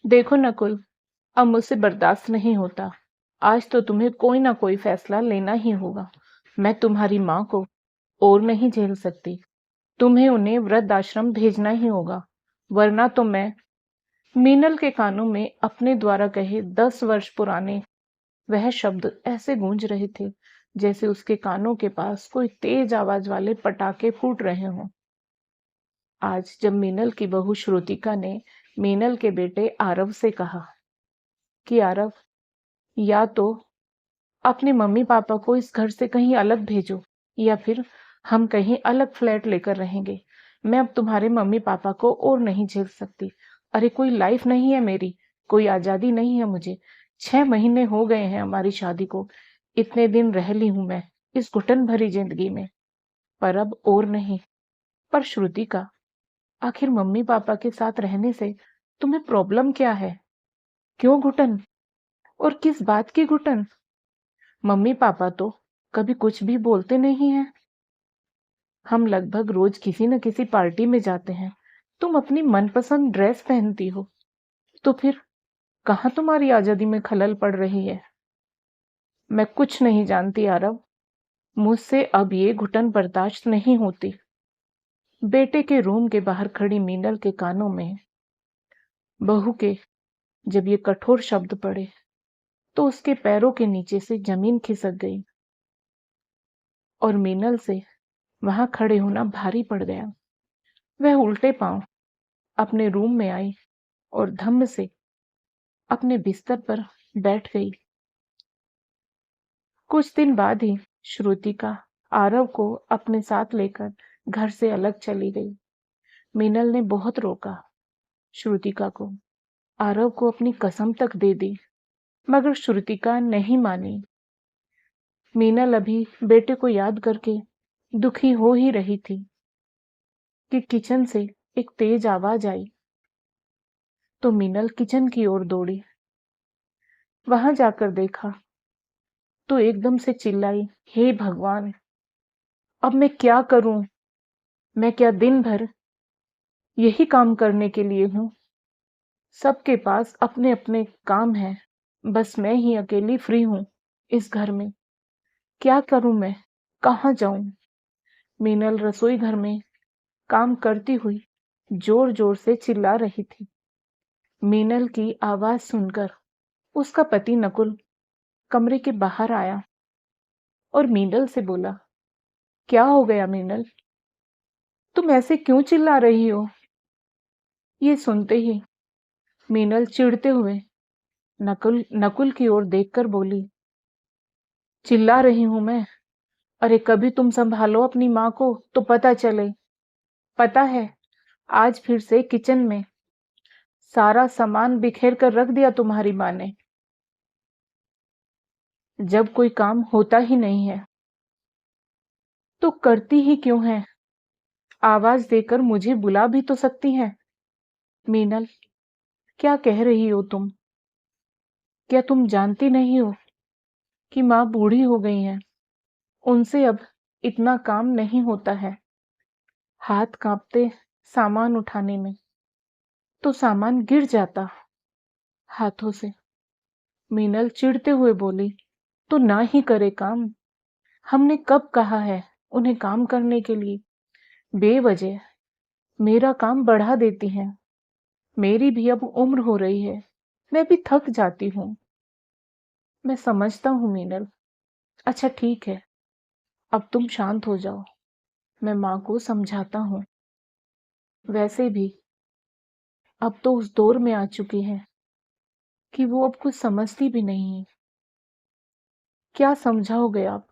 देखो नकुल, अब मुझसे बर्दाश्त नहीं होता। आज तो तुम्हें कोई ना कोई फैसला लेना ही होगा। मैं तुम्हारी माँ को और नहीं झेल सकती। तुम्हें उन्हें वृद्धाश्रम भेजना ही होगा, वरना तो मैं। मीनल के कानों में अपने द्वारा कहे 10 वर्ष पुराने वह शब्द ऐसे गूंज रहे थे जैसे उसके कानों के पास कोई तेज आवाज वाले पटाखे फूट रहे हों। आज जब मीनल की बहू श्रुतिका ने मीनल के बेटे आरव से कहा कि आरव, या तो अपने मम्मी पापा को इस घर से कहीं अलग भेजो, या फिर हम कहीं अलग फ्लैट लेकर रहेंगे। मैं अब तुम्हारे मम्मी पापा को और नहीं झेल सकती। अरे कोई लाइफ नहीं है मेरी, कोई आजादी नहीं है मुझे। 6 महीने हो गए हैं हमारी शादी को। इतने दिन रह ली हूं मैं इस घुटन भरी जिंदगी में, पर अब और नहीं। पर श्रुति का, आखिर मम्मी पापा के साथ रहने से तुम्हें प्रॉब्लम क्या है? क्यों घुटन? और किस बात की घुटन? मम्मी पापा तो कभी कुछ भी बोलते नहीं हैं। हम लगभग रोज किसी न किसी पार्टी में जाते हैं। तुम अपनी मनपसंद ड्रेस पहनती हो, तो फिर कहाँ तुम्हारी आजादी में खलल पड़ रही है? मैं कुछ नहीं जानती आरव। मुझसे अब ये घुटन बर्दाश्त नहीं होती। बेटे के रूम के बाहर खड़ी मीनल के कानों में बहू के जब ये कठोर शब्द पड़े तो उसके पैरों के नीचे से जमीन खिसक गई और मीनल से वहां खड़े होना भारी पड़ गया। वह उल्टे पांव अपने रूम में आई और धम्म से अपने बिस्तर पर बैठ गई। कुछ दिन बाद ही श्रुतिका आरव को अपने साथ लेकर घर से अलग चली गई। मीनल ने बहुत रोका श्रुतिका को, आरव को अपनी कसम तक दे दी, मगर श्रुतिका नहीं मानी। मीनल अभी बेटे को याद करके दुखी हो ही रही थी कि किचन से एक तेज आवाज आई। तो मीनल किचन की ओर दौड़ी। वहां जाकर देखा तो एकदम से चिल्लाई, हे भगवान, अब मैं क्या करूं? मैं क्या दिन भर यही काम करने के लिए हूं? सबके पास अपने अपने काम हैं, बस मैं ही अकेली फ्री हूं इस घर में। क्या करूं मैं? कहाँ जाऊं? मीनल रसोई घर में काम करती हुई जोर जोर से चिल्ला रही थी। मीनल की आवाज सुनकर उसका पति नकुल कमरे के बाहर आया और मीनल से बोला, क्या हो गया मीनल? तुम ऐसे क्यों चिल्ला रही हो? ये सुनते ही मीनल चिढ़ते हुए नकुल नकुल की ओर देखकर बोली, चिल्ला रही हूं मैं? अरे कभी तुम संभालो अपनी माँ को तो पता चले। पता है, आज फिर से किचन में सारा सामान बिखेर कर रख दिया तुम्हारी माँ ने। जब कोई काम होता ही नहीं है तो करती ही क्यों है? आवाज देकर मुझे बुला भी तो सकती है। मीनल, क्या कह रही हो तुम? क्या तुम जानती नहीं हो कि माँ बूढ़ी हो गई हैं? उनसे अब इतना काम नहीं होता है। हाथ कांपते सामान उठाने में तो सामान गिर जाता हाथों से। मीनल चिढ़ते हुए बोली, तो ना ही करे काम। हमने कब कहा है उन्हें काम करने के लिए? बेवजह मेरा काम बढ़ा देती हैं। मेरी भी अब उम्र हो रही है, मैं भी थक जाती हूँ। मैं समझता हूँ मीनल। अच्छा ठीक है, अब तुम शांत हो जाओ, मैं माँ को समझाता हूँ। वैसे भी अब तो उस दौर में आ चुकी है कि वो अब कुछ समझती भी नहीं है। क्या समझाओगे आप?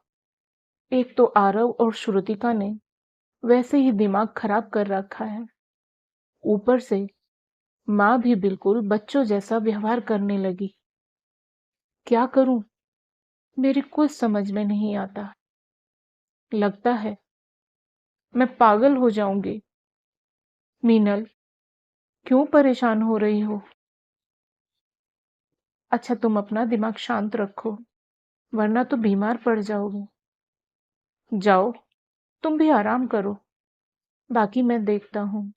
एक तो आरव और श्रुतिका ने वैसे ही दिमाग खराब कर रखा है, ऊपर से माँ भी बिल्कुल बच्चों जैसा व्यवहार करने लगी। क्या करूं? मेरी कुछ समझ में नहीं आता। लगता है मैं पागल हो जाऊंगी। मीनल, क्यों परेशान हो रही हो? अच्छा तुम अपना दिमाग शांत रखो, वरना तो बीमार पड़ जाओगे। जाओ, तुम भी आराम करो, बाकी मैं देखता हूँ।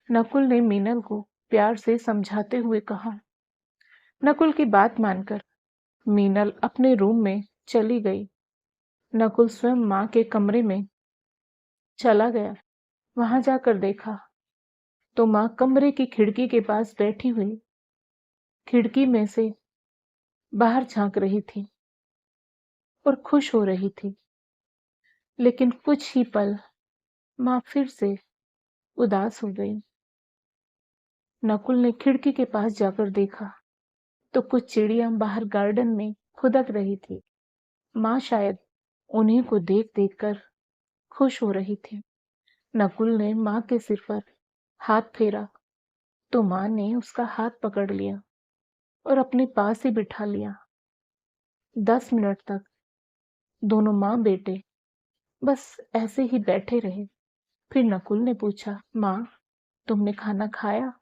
नकुल ने मीनल को प्यार से समझाते हुए कहा। नकुल की बात मानकर मीनल अपने रूम में चली गई। नकुल स्वयं माँ के कमरे में चला गया। वहां जाकर देखा तो माँ कमरे की खिड़की के पास बैठी हुई खिड़की में से बाहर झांक रही थी और खुश हो रही थी। लेकिन कुछ ही पल माँ फिर से उदास हो गई। नकुल ने खिड़की के पास जाकर देखा तो कुछ चिड़िया बाहर गार्डन में खुदक रही थी। माँ शायद उन्हीं को देख देख कर खुश हो रही थी। नकुल ने माँ के सिर पर हाथ फेरा तो माँ ने उसका हाथ पकड़ लिया और अपने पास ही बिठा लिया। 10 मिनट तक दोनों माँ बेटे बस ऐसे ही बैठे रहे। फिर नकुल ने पूछा, माँ तुमने खाना खाया?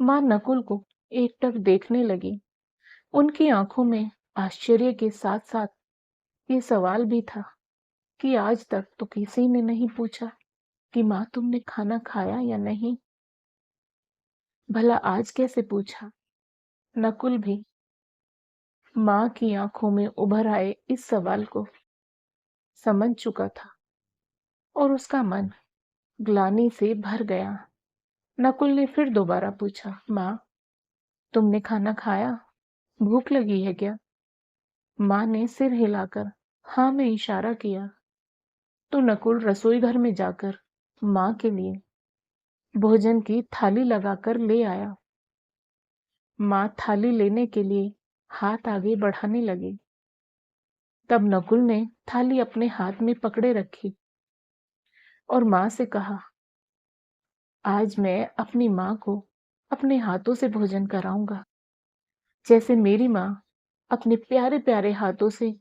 माँ नकुल को एकटक देखने लगी। उनकी आंखों में आश्चर्य के साथ साथ ये सवाल भी था कि आज तक तो किसी ने नहीं पूछा कि माँ तुमने खाना खाया या नहीं। भला आज कैसे पूछा? नकुल भी माँ की आंखों में उभर आए इस सवाल को समझ चुका था और उसका मन ग्लानि से भर गया। नकुल ने फिर दोबारा पूछा, माँ तुमने खाना खाया? भूख लगी है क्या? माँ ने सिर हिलाकर हाँ में इशारा किया तो नकुल रसोई घर में जाकर माँ के लिए भोजन की थाली लगाकर ले आया। माँ थाली लेने के लिए हाथ आगे बढ़ाने लगी। तब नकुल ने थाली अपने हाथ में पकड़े रखी और माँ से कहा, आज मैं अपनी माँ को अपने हाथों से भोजन कराऊंगा, जैसे मेरी माँ अपने प्यारे प्यारे हाथों से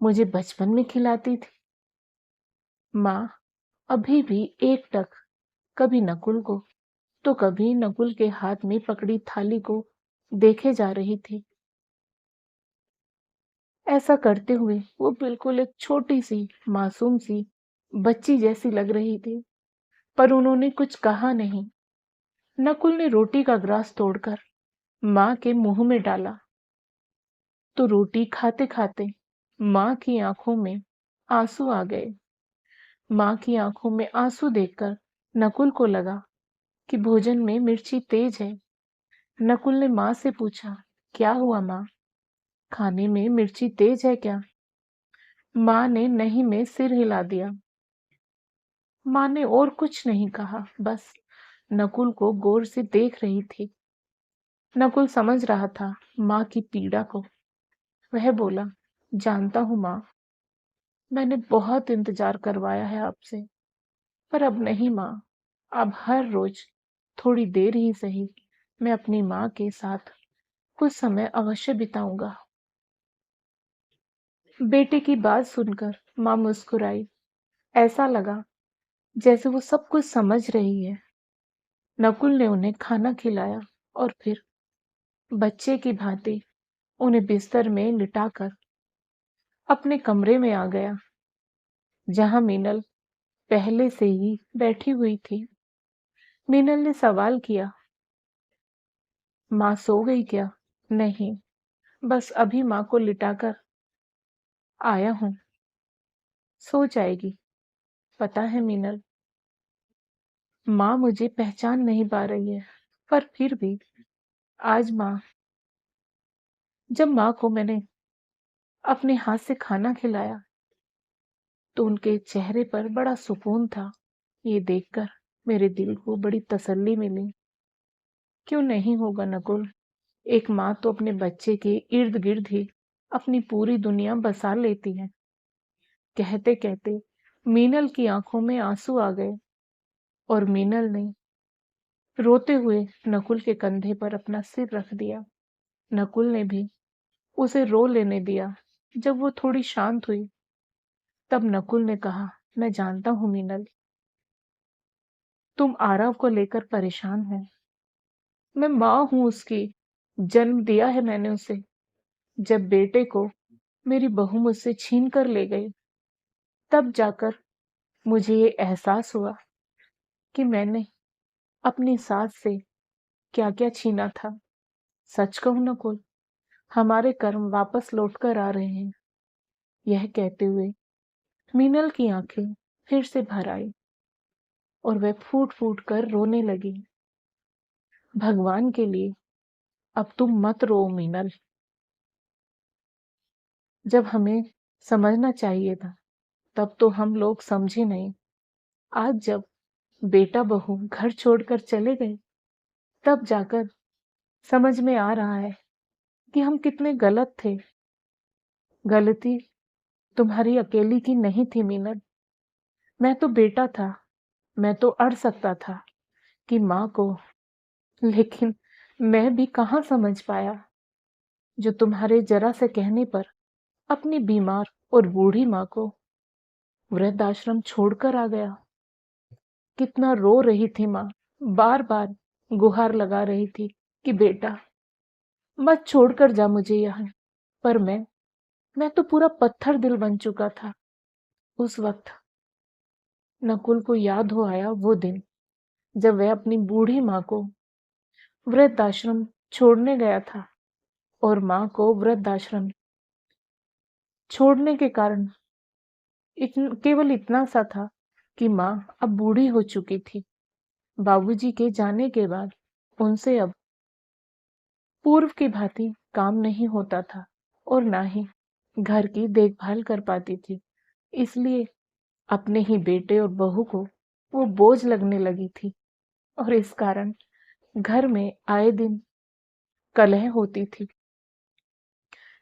मुझे बचपन में खिलाती थी। माँ अभी भी एकटक कभी नकुल को तो कभी नकुल के हाथ में पकड़ी थाली को देखे जा रही थी। ऐसा करते हुए वो बिल्कुल एक छोटी सी मासूम सी बच्ची जैसी लग रही थी, पर उन्होंने कुछ कहा नहीं। नकुल ने रोटी का ग्रास तोड़कर माँ के मुंह में डाला तो रोटी खाते खाते माँ की आंखों में आंसू आ गए। माँ की आंखों में आंसू देखकर नकुल को लगा कि भोजन में मिर्ची तेज है। नकुल ने माँ से पूछा, क्या हुआ माँ, खाने में मिर्ची तेज है क्या? माँ ने नहीं में सिर हिला दिया। माँ ने और कुछ नहीं कहा, बस नकुल को गौर से देख रही थी। नकुल समझ रहा था माँ की पीड़ा को। वह बोला, जानता हूँ माँ, मैंने बहुत इंतजार करवाया है आपसे, पर अब नहीं माँ। अब हर रोज थोड़ी देर ही सही मैं अपनी माँ के साथ कुछ समय अवश्य बिताऊंगा। बेटे की बात सुनकर माँ मुस्कुराई। ऐसा लगा जैसे वो सब कुछ समझ रही है। नकुल ने उन्हें खाना खिलाया और फिर बच्चे की भांति उन्हें बिस्तर में लिटाकर अपने कमरे में आ गया, जहां मीनल पहले से ही बैठी हुई थी। मीनल ने सवाल किया, माँ सो गई क्या? नहीं, बस अभी माँ को लिटाकर आया हूँ, सो जाएगी। पता है मीनल, माँ मुझे पहचान नहीं पा रही है, पर फिर भी आज जब माँ को मैंने अपने हाथ से खाना खिलाया तो उनके चेहरे पर बड़ा सुकून था। ये देखकर मेरे दिल को बड़ी तसल्ली मिली। क्यों नहीं होगा नकुल, एक माँ तो अपने बच्चे के इर्द गिर्द ही अपनी पूरी दुनिया बसा लेती है। कहते कहते मीनल की आंखों में आंसू आ गए और मीनल ने रोते हुए नकुल के कंधे पर अपना सिर रख दिया। नकुल ने भी उसे रो लेने दिया। जब वो थोड़ी शांत हुई तब नकुल ने कहा, मैं जानता हूँ मीनल, तुम आरव को लेकर परेशान हो। मैं माँ हूं उसकी, जन्म दिया है मैंने उसे। जब बेटे को मेरी बहू मुझसे छीन कर ले गई तब जाकर मुझे ये एहसास हुआ कि मैंने अपनी सास से क्या क्या छीना था। सच कहूं नकुल, हमारे कर्म वापस लौट कर आ रहे हैं। यह कहते हुए मीनल की आंखें फिर से भर आई और वह फूट फूट कर रोने लगी। भगवान के लिए अब तुम मत रो मीनल। जब हमें समझना चाहिए था तब तो हम लोग समझे नहीं। आज जब बेटा बहू घर छोड़कर चले गए तब जाकर समझ में आ रहा है कि हम कितने गलत थे। गलती तुम्हारी अकेली की नहीं थी मीनल। मैं तो बेटा था, मैं तो अड़ सकता था कि माँ को, लेकिन मैं भी कहाँ समझ पाया जो तुम्हारे जरा से कहने पर अपनी बीमार और बूढ़ी माँ को वृद्धाश्रम छोड़कर आ गया। कितना रो रही थी माँ, बार बार गुहार लगा रही थी कि बेटा मत छोड़कर जा मुझे यहाँ। पर मैं तो पूरा पत्थर दिल बन चुका था। उस वक्त नकुल को याद हो आया वो दिन जब वह अपनी बूढ़ी माँ को वृद्धाश्रम छोड़ने गया था और माँ को वृद्धाश्रम छोड़ने के कारण केवल इतना सा था कि माँ अब बूढ़ी हो चुकी थी। बाबूजी के जाने के बाद उनसे अब पूर्व की भांति काम नहीं होता था और ना ही घर की देखभाल कर पाती थी। इसलिए अपने ही बेटे और बहू को वो बोझ लगने लगी थी और इस कारण घर में आए दिन कलह होती थी।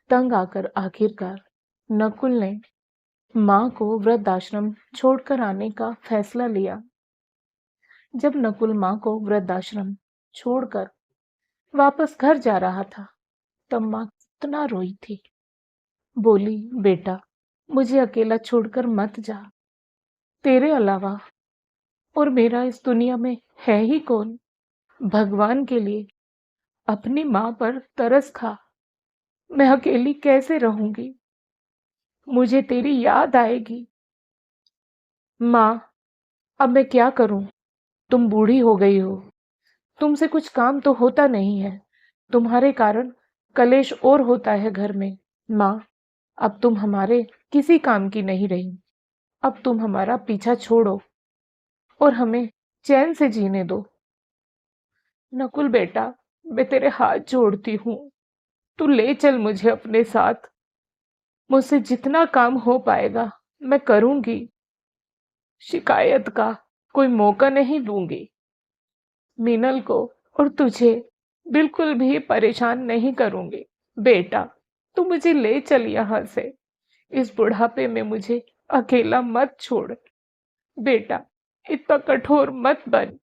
तंग आकर आखिरकार नकुल ने माँ को वृद्धाश्रम छोड़कर आने का फैसला लिया। जब नकुल माँ को वृद्धाश्रम छोड़कर वापस घर जा रहा था तब माँ कितना रोई थी। बोली, बेटा मुझे अकेला छोड़कर मत जा। तेरे अलावा और मेरा इस दुनिया में है ही कौन। भगवान के लिए अपनी माँ पर तरस खा। मैं अकेली कैसे रहूंगी, मुझे तेरी याद आएगी। माँ, अब मैं क्या करूं, तुम बूढ़ी हो गई हो, तुमसे कुछ काम तो होता नहीं है। तुम्हारे कारण कलेश और होता है घर में। माँ, अब तुम हमारे किसी काम की नहीं रही। अब तुम हमारा पीछा छोड़ो और हमें चैन से जीने दो। नकुल बेटा, मैं तेरे हाथ जोड़ती हूँ, तू ले चल मुझे अपने साथ। मुझसे जितना काम हो पाएगा मैं करूंगी। शिकायत का कोई मौका नहीं दूंगी। मीनल को और तुझे बिल्कुल भी परेशान नहीं करूंगी। बेटा तू मुझे ले चल यहाँ से। इस बुढ़ापे में मुझे अकेला मत छोड़। बेटा इतना कठोर मत बन।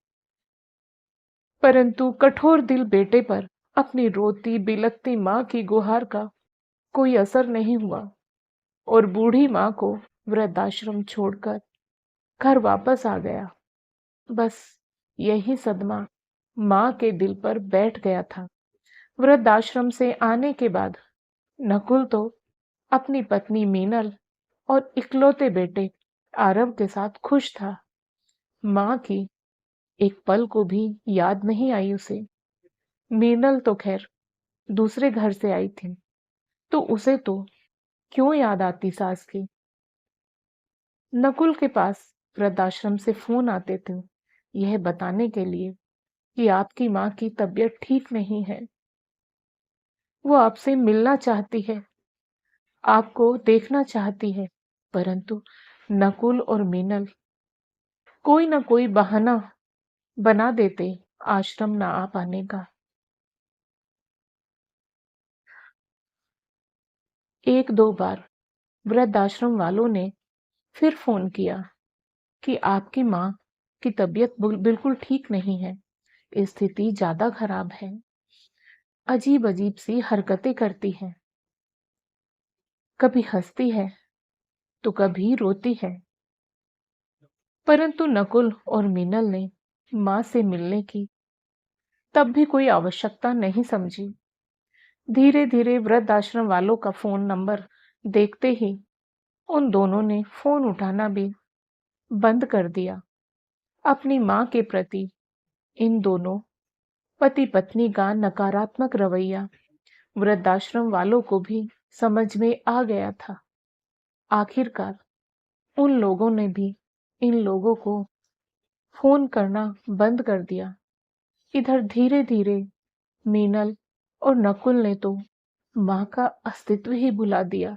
परंतु कठोर दिल बेटे पर अपनी रोती बिलखती माँ की गुहार का कोई असर नहीं हुआ और बूढ़ी माँ को वृद्धाश्रम छोड़कर घर वापस आ गया। बस यही सदमा माँ के दिल पर बैठ गया था। वृद्धाश्रम से आने के बाद नकुल तो अपनी पत्नी मीनल और इकलौते बेटे आरव के साथ खुश था। माँ की एक पल को भी याद नहीं आई उसे। मीनल तो खैर दूसरे घर से आई थी तो उसे तो क्यों याद आती सास की। नकुल के पास वृद्धाश्रम से फोन आते थे यह बताने के लिए कि आपकी माँ की तबीयत ठीक नहीं है, वो आपसे मिलना चाहती है, आपको देखना चाहती है। परंतु नकुल और मीनल कोई ना कोई बहाना बना देते आश्रम ना आ पाने का। एक दो बार वृद्धाश्रम वालों ने फिर फोन किया कि आपकी माँ की तबीयत बिल्कुल ठीक नहीं है, स्थिति ज्यादा खराब है, अजीब अजीब सी हरकतें करती है, कभी हंसती है तो कभी रोती है। परंतु नकुल और मीनल ने माँ से मिलने की तब भी कोई आवश्यकता नहीं समझी। धीरे धीरे वृद्धाश्रम वालों का फोन नंबर देखते ही उन दोनों ने फोन उठाना भी बंद कर दिया। अपनी माँ के प्रति इन दोनों पति पत्नी का नकारात्मक रवैया वृद्धाश्रम वालों को भी समझ में आ गया था। आखिरकार उन लोगों ने भी इन लोगों को फोन करना बंद कर दिया। इधर धीरे धीरे मीनल और नकुल ने तो माँ का अस्तित्व ही भुला दिया।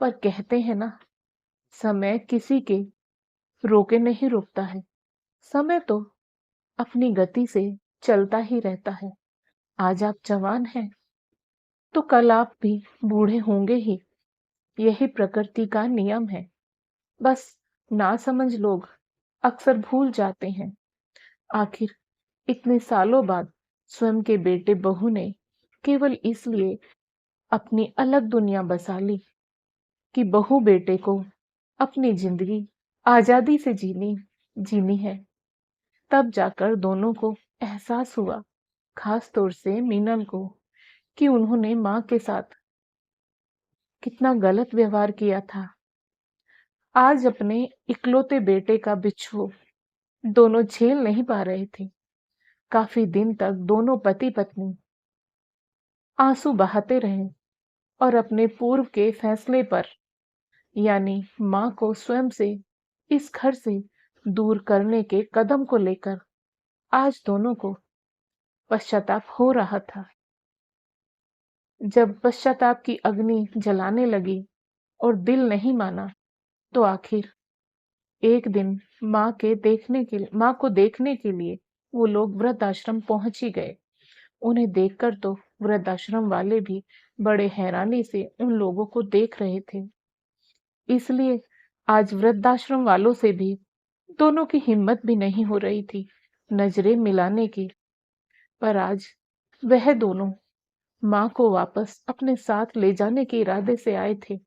पर कहते हैं ना, समय किसी के रोके नहीं रुकता है। समय तो अपनी गति से चलता ही रहता है। आज आप जवान हैं तो कल आप भी बूढ़े होंगे ही। यही प्रकृति का नियम है। बस नासमझ लोग अक्सर भूल जाते हैं। आखिर इतने सालों बाद स्वयं के बेटे बहू ने केवल इसलिए अपनी अलग दुनिया बसा ली कि बहू बेटे को अपनी जिंदगी आजादी से जीनी जीनी है। तब जाकर दोनों को एहसास हुआ, खास तौर से मीनल को, कि उन्होंने माँ के साथ कितना गलत व्यवहार किया था। आज अपने इकलौते बेटे का बिछोह दोनों झेल नहीं पा रहे थे। काफी दिन तक दोनों पति पत्नी आंसू बहाते रहे और अपने पूर्व के फैसले पर, यानी माँ को स्वयं से इस घर से दूर करने के कदम को लेकर आज दोनों को पश्चाताप हो रहा था। जब पश्चाताप की अग्नि जलाने लगी और दिल नहीं माना, तो आखिर एक दिन माँ को देखने के लिए वो लोग वृद्धाश्रम पहुंच ही गए। उन्हें देखकर तो वृद्धाश्रम वाले भी बड़े हैरानी से उन लोगों को देख रहे थे। इसलिए आज वृद्धाश्रम वालों से भी दोनों की हिम्मत भी नहीं हो रही थी नजरें मिलाने की। पर आज वह दोनों माँ को वापस अपने साथ ले जाने के इरादे से आए थे।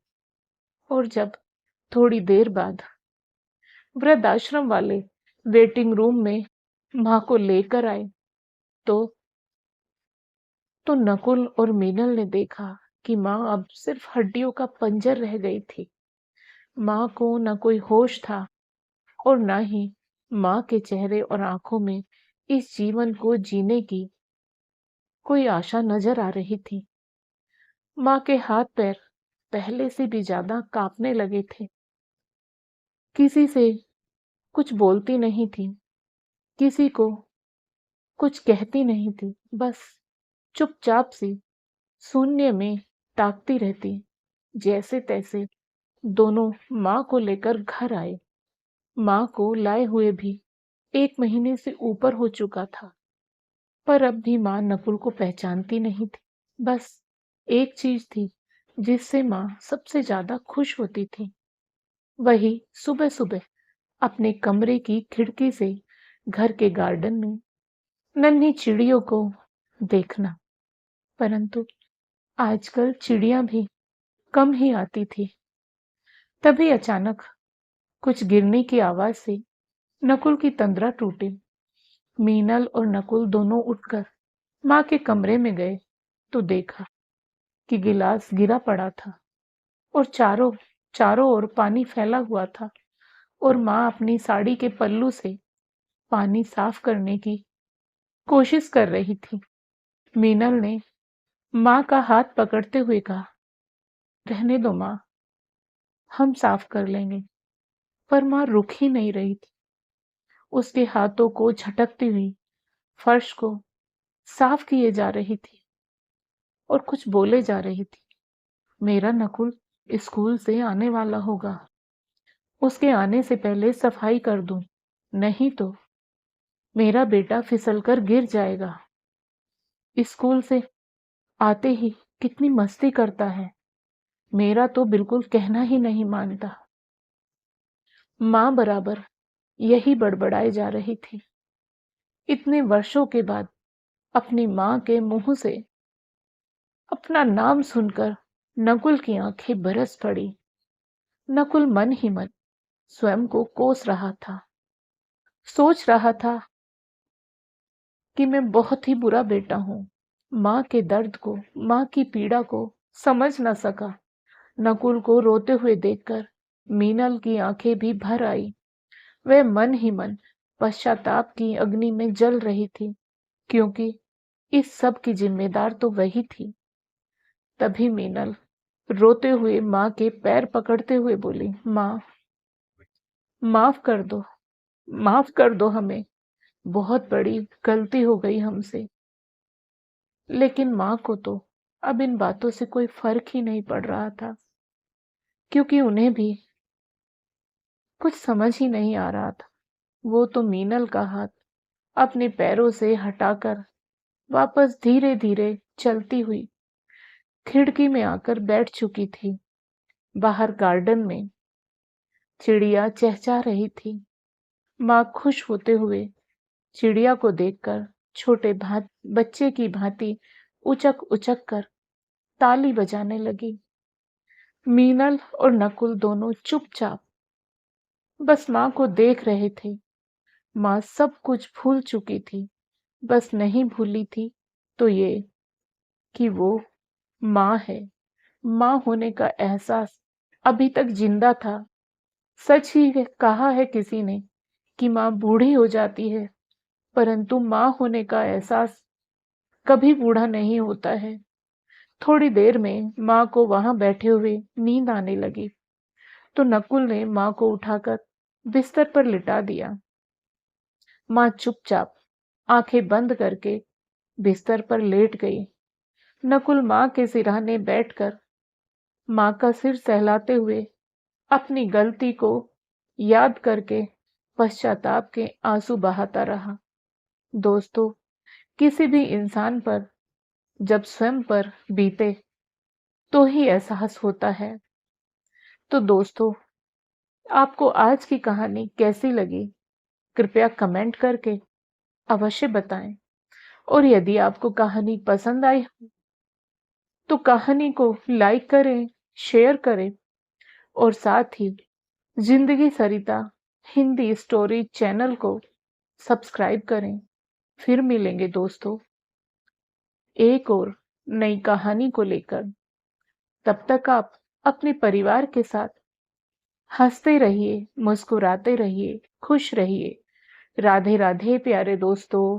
और जब थोड़ी देर बाद वृद्धाश्रम वाले वेटिंग रूम में माँ को लेकर आए, तो नकुल और मीनल ने देखा कि माँ अब सिर्फ हड्डियों का पंजर रह गई थी। माँ को न कोई होश था और न ही माँ के चेहरे और आंखों में इस जीवन को जीने की कोई आशा नजर आ रही थी। माँ के हाथ पैर पहले से भी ज्यादा कांपने लगे थे। किसी से कुछ बोलती नहीं थी, किसी को कुछ कहती नहीं थी, बस चुपचाप सी शून्य में ताकती रहती। जैसे तैसे दोनों माँ को लेकर घर आए। माँ को लाए हुए भी 1 महीने से ऊपर हो चुका था, पर अब भी माँ नकुल को पहचानती नहीं थी। बस एक चीज थी जिससे माँ सबसे ज्यादा खुश होती थी, वही सुबह सुबह अपने कमरे की खिड़की से घर के गार्डन में नन्ही चिड़ियों को देखना। परंतु आजकल चिड़िया भी कम ही आती थी। तभी अचानक कुछ गिरने की आवाज से नकुल की तंद्रा टूटी। मीनल और नकुल दोनों उठकर माँ के कमरे में गए तो देखा कि गिलास गिरा पड़ा था और चारों चारों ओर पानी फैला हुआ था और माँ अपनी साड़ी के पल्लू से पानी साफ करने की कोशिश कर रही थी। मीनल ने माँ का हाथ पकड़ते हुए कहा, रहने दो माँ, हम साफ कर लेंगे। पर माँ रुक ही नहीं रही थी। उसके हाथों को झटकती हुई फर्श को साफ किए जा रही थी और कुछ बोले जा रही थी। मेरा नकुल स्कूल से आने वाला होगा, उसके आने से पहले सफाई कर दूं, नहीं तो मेरा बेटा फिसलकर गिर जाएगा। स्कूल से आते ही कितनी मस्ती करता है, मेरा तो बिल्कुल कहना ही नहीं मानता। माँ बराबर यही बड़बड़ाई जा रही थी। इतने वर्षों के बाद अपनी माँ के मुंह से अपना नाम सुनकर नकुल की आंखें बरस पड़ी। नकुल मन ही मन स्वयं को कोस रहा था, सोच रहा था कि मैं बहुत ही बुरा बेटा हूं। माँ के दर्द को, माँ की पीड़ा को समझ न सका। नकुल को रोते हुए देखकर मीनल की आंखें भी भर आई। वह मन ही मन पश्चाताप की अग्नि में जल रही थी, क्योंकि इस सब की जिम्मेदार तो वही थी। तभी मीनल रोते हुए माँ के पैर पकड़ते हुए बोली, माँ, माफ कर दो, माफ कर दो हमें, बहुत बड़ी गलती हो गई हमसे। लेकिन माँ को तो अब इन बातों से कोई फर्क ही नहीं पड़ रहा था, क्योंकि उन्हें भी कुछ समझ ही नहीं आ रहा था। वो तो मीनल का हाथ अपने पैरों से हटाकर वापस धीरे धीरे चलती हुई खिड़की में आकर बैठ चुकी थी। बाहर गार्डन में चिड़िया चहचहा रही थी। माँ खुश होते हुए चिड़िया को देखकर छोटे बच्चे की भांति उचक उचक कर ताली बजाने लगी। मीनल और नकुल दोनों चुपचाप बस माँ को देख रहे थे। माँ सब कुछ भूल चुकी थी, बस नहीं भूली थी तो ये कि वो माँ है। माँ होने का एहसास अभी तक जिंदा था। सच ही कहा है किसी ने कि माँ बूढ़ी हो जाती है, परंतु माँ होने का एहसास कभी बूढ़ा नहीं होता है। थोड़ी देर में माँ को वहां बैठे हुए नींद आने लगी, तो नकुल ने माँ को उठाकर बिस्तर पर लिटा दिया। माँ चुपचाप आंखें बंद करके बिस्तर पर लेट गई। नकुल माँ के सिरहाने बैठकर माँ का सिर सहलाते हुए अपनी गलती को याद करके पश्चाताप के आंसू बहाता रहा। दोस्तों, किसी भी इंसान पर जब स्वयं पर बीते तो ही एहसास होता है। तो दोस्तों, आपको आज की कहानी कैसी लगी? कृपया कमेंट करके अवश्य बताएं। और यदि आपको कहानी पसंद आई तो कहानी को लाइक करें, शेयर करें और साथ ही जिंदगी सरिता हिंदी स्टोरी चैनल को सब्सक्राइब करें। फिर मिलेंगे दोस्तों एक और नई कहानी को लेकर। तब तक आप अपने परिवार के साथ हंसते रहिए, मुस्कुराते रहिए, खुश रहिए। राधे राधे प्यारे दोस्तों।